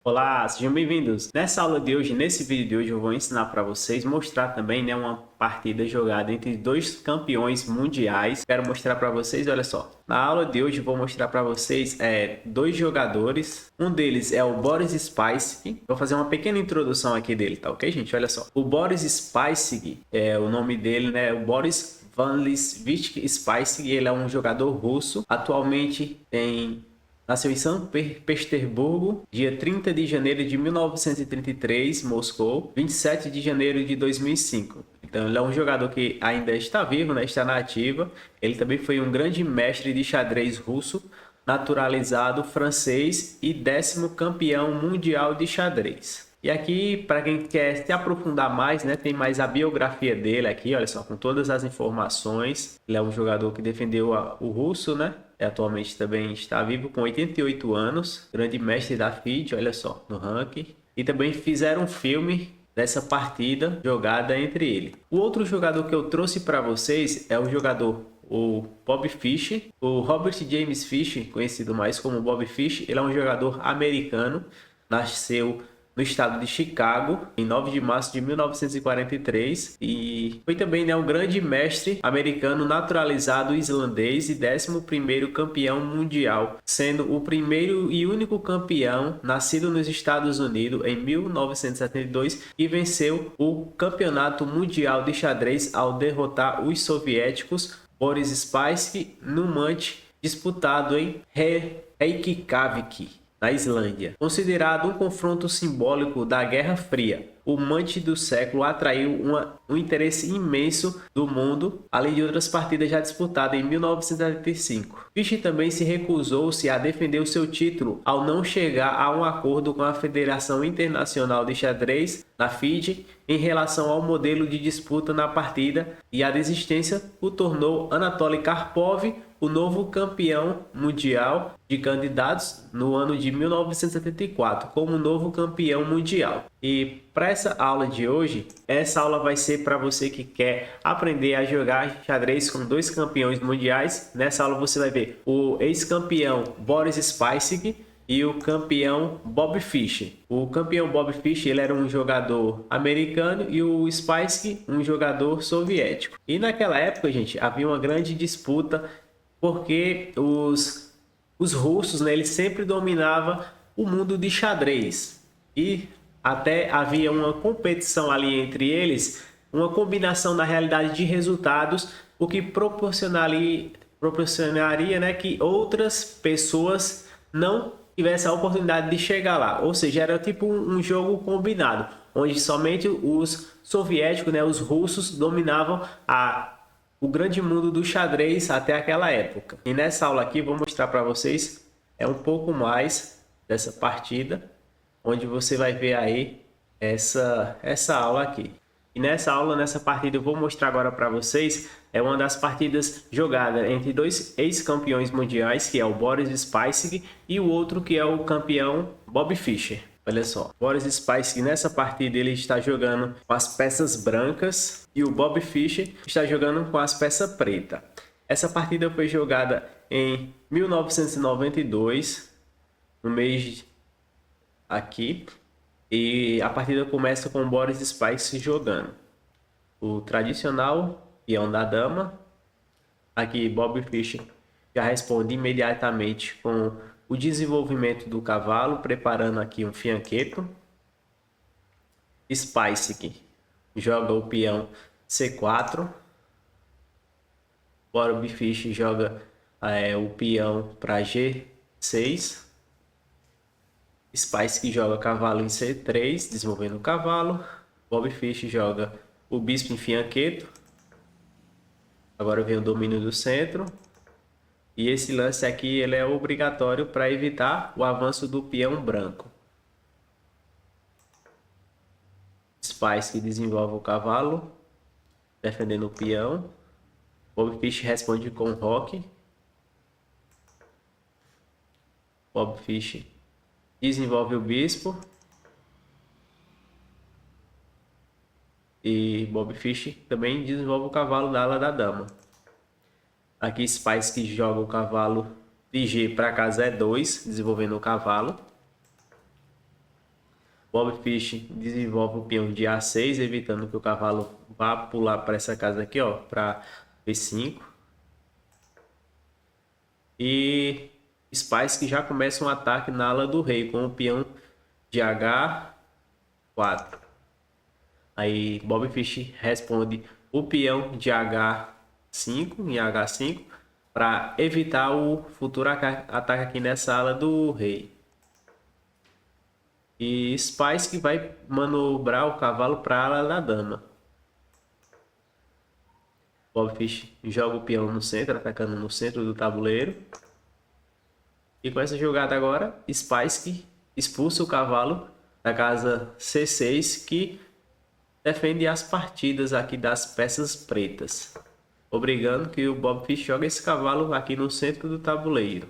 Olá, sejam bem-vindos. Nessa aula de hoje, nesse vídeo de hoje, eu vou ensinar para vocês, mostrar também, uma partida jogada entre dois campeões mundiais. Quero mostrar para vocês, olha só. Na aula de hoje, eu vou mostrar para vocês dois jogadores. Um deles é o Boris Spassky. Vou fazer uma pequena introdução aqui dele, tá ok, gente? Olha só. O Boris Spassky, o nome dele, né? O Boris Vanlisvich Spassky, ele é um jogador russo. Atualmente nasceu em São Petersburgo, dia 30 de janeiro de 1933, Moscou, 27 de janeiro de 2005. Então ele é um jogador que ainda está vivo, né? Está na ativa. Ele também foi um grande mestre de xadrez russo, naturalizado francês e 10º campeão mundial de xadrez. E aqui, para quem quer se aprofundar mais, né, tem mais a biografia dele aqui, olha só, com todas as informações. Ele é um jogador que defendeu o russo, né? Atualmente também está vivo com 88 anos, grande mestre da FIDE, olha só, no ranking. E também fizeram um filme dessa partida jogada entre ele. O outro jogador que eu trouxe para vocês é o Bob Fish, o Robert James Fish, conhecido mais como Bob Fish. Ele é um jogador americano, nasceu no estado de Chicago, em 9 de março de 1943, e foi também um grande mestre americano naturalizado islandês e 11º campeão mundial, sendo o primeiro e único campeão nascido nos Estados Unidos em 1972 e venceu o campeonato mundial de xadrez ao derrotar os soviéticos Boris Spassky no match disputado em Reykjavik, na Islândia. Considerado um confronto simbólico da Guerra Fria, o match do século atraiu um interesse imenso do mundo, além de outras partidas já disputadas em 1975. Fish também se recusou-se a defender o seu título ao não chegar a um acordo com a Federação Internacional de Xadrez, na FIDE, em relação ao modelo de disputa na partida, e a desistência o tornou Anatoly Karpov o novo campeão mundial de candidatos no ano de 1974 como novo campeão mundial. E para essa aula de hoje, essa aula vai ser para você que quer aprender a jogar xadrez com dois campeões mundiais. Nessa aula você vai ver o ex-campeão Boris Spassky e o campeão Bob Fish. O campeão Bob Fish, ele era um jogador americano e o Spassky um jogador soviético. E naquela época, gente, havia uma grande disputa porque os russos, né, eles sempre dominavam o mundo de xadrez. E até havia uma competição ali entre eles, uma combinação na realidade de resultados, o que proporcionaria, né, que outras pessoas não tivessem a oportunidade de chegar lá. Ou seja, era tipo um jogo combinado, onde somente os soviéticos, né, os russos, dominavam o grande mundo do xadrez até aquela época. E nessa aula aqui vou mostrar para vocês um pouco mais dessa partida, onde você vai ver aí essa aula aqui. E nessa partida eu vou mostrar agora para vocês uma das partidas jogadas entre dois ex-campeões mundiais, que é o Boris Spassky e o outro que é o campeão Bob Fischer. Olha só, Boris Spassky nessa partida ele está jogando com as peças brancas e o Bob Fischer está jogando com as peças pretas. Essa partida foi jogada em 1992, no mês aqui, e a partida começa com o Boris Spassky jogando o tradicional peão da dama. Aqui Bob Fischer já responde imediatamente com o desenvolvimento do cavalo, preparando aqui um fianqueto. Spassky joga o peão C4. Bob Fischer joga o peão para G6. Spassky joga cavalo em C3, desenvolvendo o cavalo. Bob Fischer joga o bispo em fianqueto. Agora vem o domínio do centro. E esse lance aqui ele é obrigatório para evitar o avanço do peão branco. Spassky desenvolve o cavalo, defendendo o peão. Bob Fischer responde com roque. Bob Fischer desenvolve o bispo. E Bob Fischer também desenvolve o cavalo da ala da dama. Aqui Spassky joga o cavalo de G para casa E2, desenvolvendo o cavalo. Bob Fish desenvolve o peão de A6, evitando que o cavalo vá pular para essa casa aqui, ó, para B5. E Spice que já começa um ataque na ala do rei com o peão de H4. Aí Bob Fish responde o peão de H5 em H5 para evitar o futuro ataque aqui nessa ala do rei. E Spice que vai manobrar o cavalo para a ala da dama. Bob Fish joga o peão no centro, atacando no centro do tabuleiro. E com essa jogada agora, Spice que expulsa o cavalo da casa C6, que defende as partidas aqui das peças pretas, obrigando que o Bob Fish jogue esse cavalo aqui no centro do tabuleiro.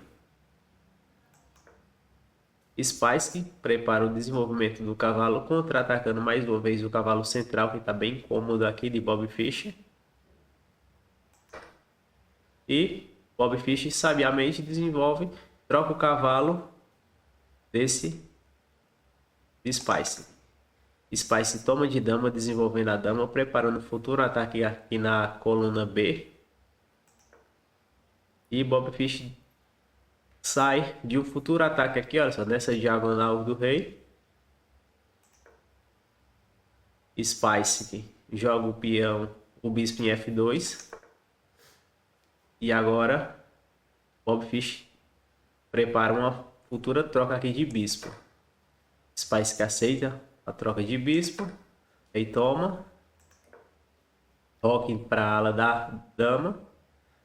Spice prepara o desenvolvimento do cavalo, contra-atacando mais uma vez o cavalo central, que está bem cômodo aqui de Bob Fish. E Bob Fish sabiamente desenvolve, troca o cavalo desse Spice. Spice toma de dama, desenvolvendo a dama, preparando o futuro ataque aqui na coluna B. E Bob Fish sai de um futuro ataque aqui, olha só, nessa diagonal do rei. Spice joga o peão, o bispo em F2. E agora Bob Fish prepara uma futura troca aqui de bispo. Spice que aceita a troca de bispo. Aí toma. Toque para a ala da dama.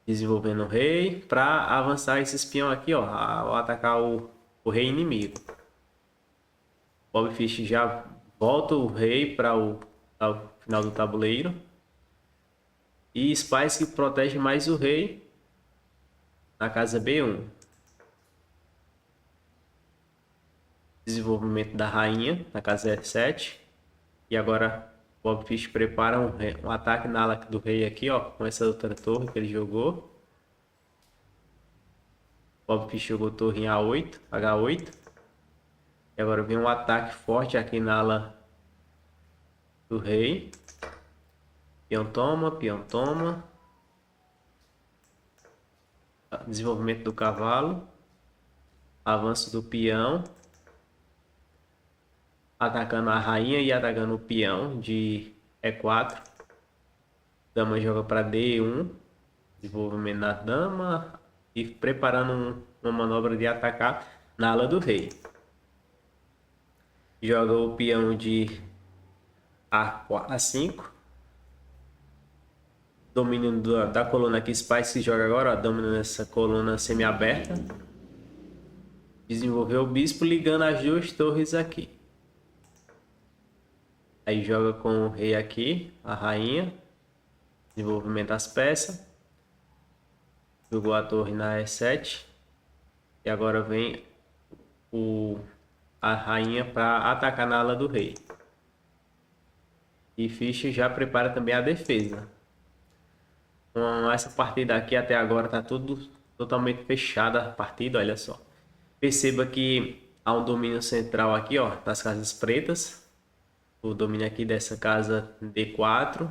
Desenvolvendo o rei. Para avançar esse espião aqui, ó. Ao atacar o rei inimigo. Bob Fish já volta o rei para o final do tabuleiro. E Spice que protege mais o rei na casa B1. Desenvolvimento da rainha na casa E7. E agora Bob Fish prepara um ataque na ala do rei aqui, ó, com essa outra torre que ele jogou. Bob Fish jogou torre em A8, H8. E agora vem um ataque forte aqui na ala do rei. Peão toma, peão toma. Desenvolvimento do cavalo. Avanço do peão. Atacando a rainha e atacando o peão de E4. Dama joga para D1. Desenvolvimento da dama. E preparando uma manobra de atacar na ala do rei. Joga o peão de A5. Domínio da coluna aqui. Spice joga agora, ó, domínio nessa coluna semi-aberta. Desenvolveu o bispo ligando as duas torres aqui. Aí joga com o rei aqui, a rainha. Desenvolvimento das peças. Jogou a torre na E7. E agora vem a rainha para atacar na ala do rei. E Fish já prepara também a defesa. Com essa partida aqui até agora tá tudo totalmente fechada a partida, olha só. Perceba que há um domínio central aqui, ó, das casas pretas. O domínio aqui dessa casa D4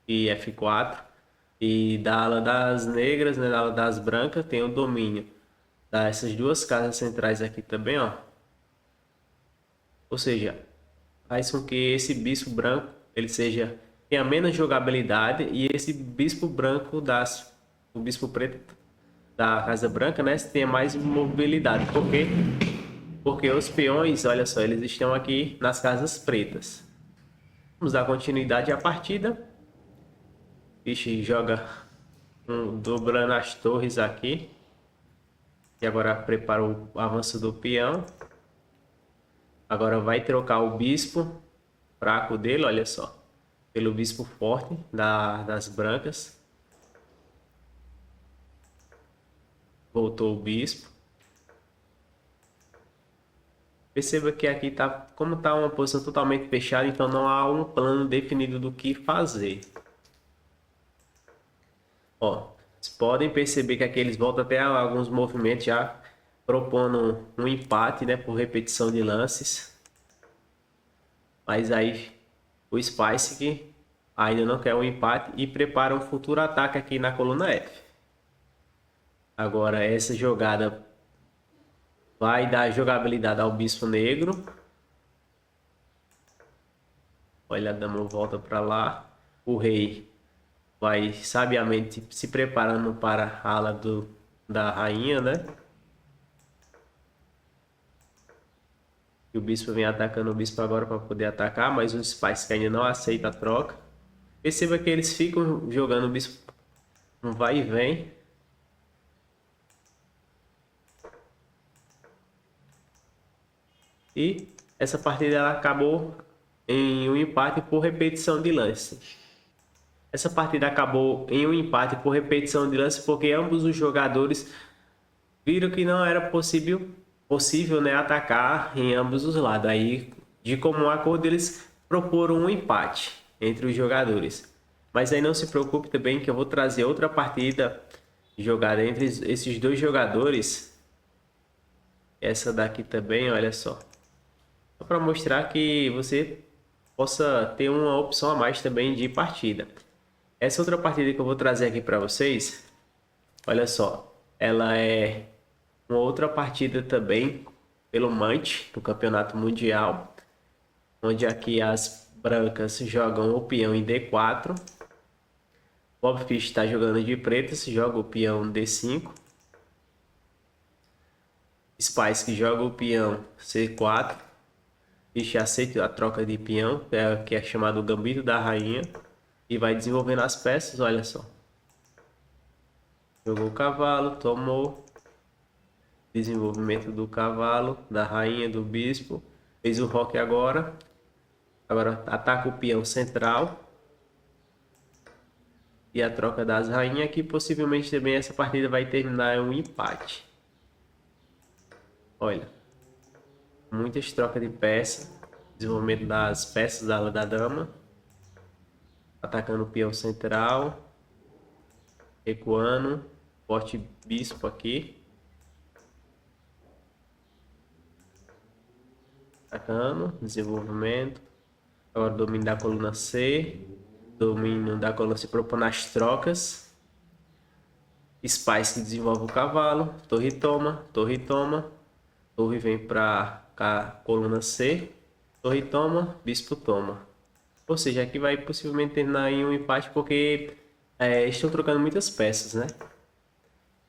e F4. E da ala das negras, né, da ala das brancas, tem o domínio dessas duas casas centrais aqui também, ó. Ou seja, faz com que esse bispo branco ele tenha menos jogabilidade e esse bispo branco o bispo preto da casa branca, né, tenha mais mobilidade. Por quê? Porque os peões, olha só, eles estão aqui nas casas pretas. Vamos dar continuidade à partida. Fish joga dobrando as torres aqui. E agora prepara o avanço do peão. Agora vai trocar o bispo fraco dele, olha só, pelo bispo forte das brancas. Voltou o bispo. Perceba que aqui como tá uma posição totalmente fechada, então não há um plano definido do que fazer. Ó, vocês podem perceber que aqui eles voltam até alguns movimentos já propondo um empate, né, por repetição de lances. Mas aí o Spice que ainda não quer um empate e prepara um futuro ataque aqui na coluna F. Agora essa jogada vai dar jogabilidade ao Bispo Negro. Olha, a dama volta para lá. O rei vai sabiamente se preparando para a ala da rainha, né? E o bispo vem atacando o bispo agora para poder atacar, mas o Spice ainda não aceita a troca. Perceba que eles ficam jogando o bispo um vai e vem. E essa partida ela acabou em um empate por repetição de lance. Essa partida acabou em um empate por repetição de lance porque ambos os jogadores viram que não era possível, né, atacar em ambos os lados. Aí, de comum acordo, eles proporam um empate entre os jogadores. Mas aí não se preocupe também que eu vou trazer outra partida jogada entre esses dois jogadores. Essa daqui também, olha só. Só para mostrar que você possa ter uma opção a mais também de partida. Essa outra partida que eu vou trazer aqui para vocês, olha só, ela é uma outra partida também pelo Mante do Campeonato Mundial, onde aqui as brancas jogam o peão em D4, Bob Fish está jogando de pretas, joga o peão D5, Spice que joga o peão C4, Fish aceita a troca de peão, que é chamado Gambito da Rainha, e vai desenvolvendo as peças, olha só. Jogou o cavalo, tomou. Desenvolvimento do cavalo, da rainha, do bispo. Fez o roque agora. Agora ataca o peão central. E a troca das rainhas, que possivelmente também essa partida vai terminar em um empate. Olha. Muitas trocas de peça. Desenvolvimento das peças da ala da dama. Atacando o peão central. Recuando. Forte bispo aqui. Atacando. Desenvolvimento. Agora domínio da coluna C. Domínio da coluna se propõe as trocas. Spice desenvolve o cavalo. Torre toma. Torre toma. Torre vem para a coluna C. Torre toma. Bispo toma. Ou seja, aqui vai possivelmente terminar em um empate porque estão trocando muitas peças, né?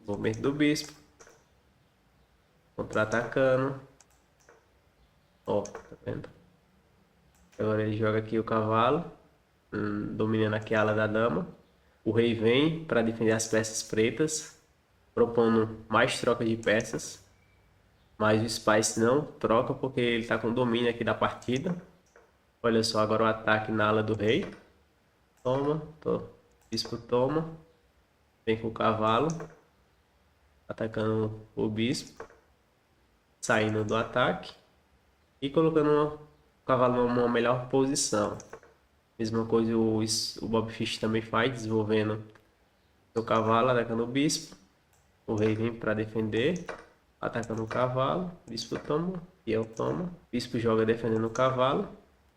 Movimento do bispo. Contra-atacando. Ó, tá vendo? Agora ele joga aqui o cavalo. Dominando aqui a ala da dama. O rei vem para defender as peças pretas. Propondo mais troca de peças. Mas o Spice não troca porque ele está com domínio aqui da partida. Olha só, agora o ataque na ala do rei. Toma, bispo toma. Vem com o cavalo. Atacando o bispo. Saindo do ataque. E colocando o cavalo numa melhor posição. Mesma coisa o Bob Fish também faz, desenvolvendo o cavalo, atacando o bispo. O rei vem para defender. Atacando o cavalo. Bispo toma. Peão toma. Bispo joga defendendo o cavalo.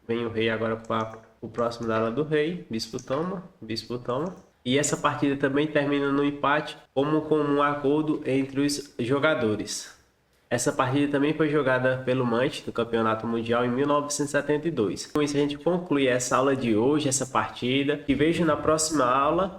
Vem o rei agora para o próximo da ala do rei. Bispo toma. Bispo toma. E essa partida também termina no empate, como com um acordo entre os jogadores. Essa partida também foi jogada pelo Mante do Campeonato Mundial em 1972. Com isso a gente conclui essa aula de hoje, essa partida. Te vejo na próxima aula.